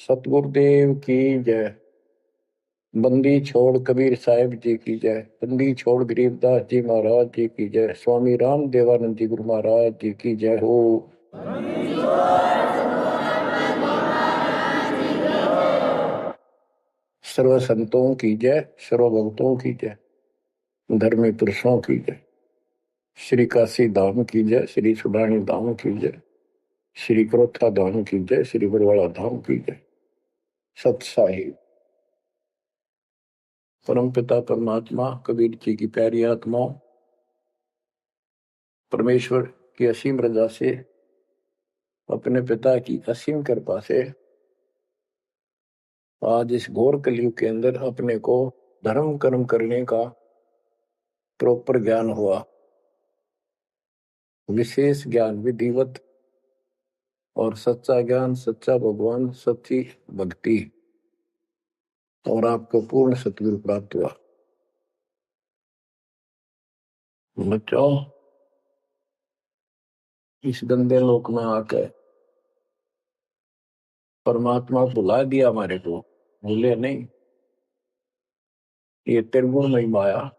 सतगुरुदेव की जय। बंदी छोड़ कबीर साहिब जी की जय। बंदी छोड़ गरीबदास जी महाराज जी की जय। स्वामी राम देवानंद जी गुरु महाराज जी की जय हो। सर्व संतों की जय, सर्व भक्तों की जय, धर्मी पुरुषों की जय। श्री काशी धाम की जय, श्री सुडानी धाम की जय, श्री क्रोथा धाम की जय, श्री बरवाड़ा धाम की जय। सत साहिब परम पिता परमात्मा कबीर जी की प्यारी आत्माओं, परमेश्वर की असीम रजा से, अपने पिता की असीम कृपा से आज इस घोर कलयुग के अंदर अपने को धर्म कर्म करने का प्रॉपर ज्ञान हुआ। विशेष ज्ञान विधिवत और सच्चा ज्ञान, सच्चा भगवान, सच्ची भक्ति और आपको पूर्ण सतगुरु प्राप्त हुआ। बच्चों, इस गंदे लोक में आकर परमात्मा बुला दिया हमारे को, भूले नहीं। ये त्रिगुण में माया,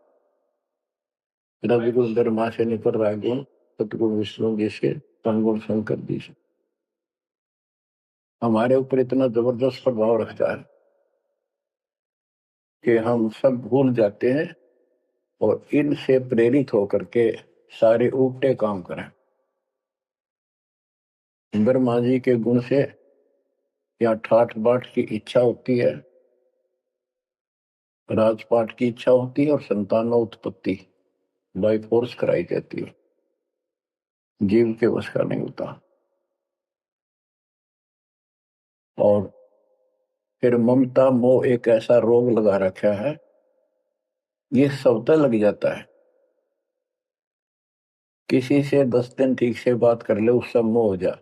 रविगुण धर्मा से निकल रहा गुण, सतगुण विष्णु जी से, तमगुण शंकर जी से हमारे ऊपर इतना जबरदस्त प्रभाव रखता है कि हम सब भूल जाते हैं और इनसे प्रेरित होकर के सारे उल्टे काम करें। ब्रह्मा जी के गुण से या ठाठ बाट की इच्छा होती है, राजपाट की इच्छा होती है और संतानों उत्पत्ति बाय फोर्स कराई जाती है। जीव के वश का नहीं होता। और फिर ममता मोह एक ऐसा रोग लगा रखा है, ये सबता लग जाता है। किसी से 10 दिन ठीक से बात कर ले, उससे मोह हो जा।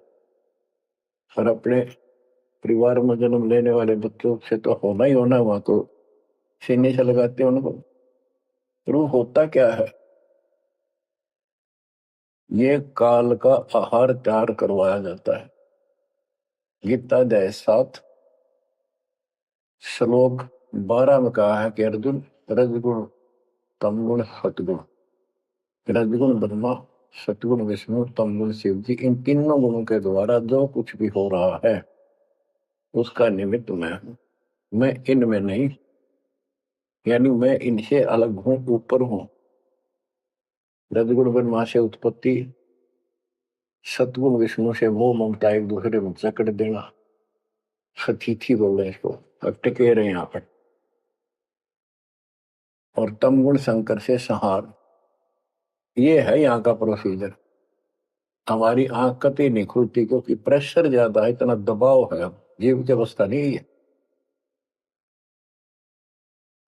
और अपने परिवार में जन्म लेने वाले बच्चों से तो होना ही होना, वहां तो सीने से लगाते हैं उनको। तो वो होता क्या है, ये काल का आहार तैयार करवाया जाता है। गीता अध्याय 7 श्लोक 12 में कहा है कि अर्जुन, रजगुण तमगुण सतगुण, रजगुण ब्रह्मा, सतगुण विष्णु, तमगुण शिव जी, इन तीनों गुणों के द्वारा जो कुछ भी हो रहा है उसका निमित्त मैं हूं। मैं इनमें नहीं, यानी मैं इनसे अलग हूं, ऊपर हूं। रजगुण ब्रह्मा से उत्पत्ति, सतगुण विष्णु से मोह ममता एक दूसरे में जकड़ देना, सतीथी बोल रहे इसको, टिके रहे यहाँ पर। और तमगुण शंकर से संहार, ये है यहाँ का प्रोसीजर। हमारी आंख कतई नहीं खुलती क्योंकि प्रेशर ज्यादा है, इतना दबाव है, जीव की अवस्था नहीं है।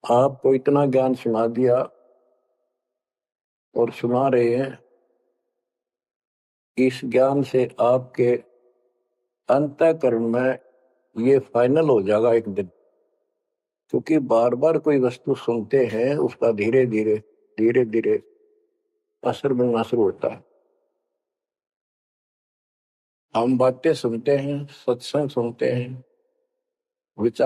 आपको इतना ज्ञान सुना दिया और सुना रहे हैं, इस ज्ञान से आपके अंतःकरण में ये फाइनल हो जाएगा एक दिन। क्योंकि बार बार कोई वस्तु सुनते हैं, उसका धीरे धीरे धीरे धीरे असर बनना शुरू होता है। हम बातें सुनते हैं, सत्संग सुनते हैं, विचार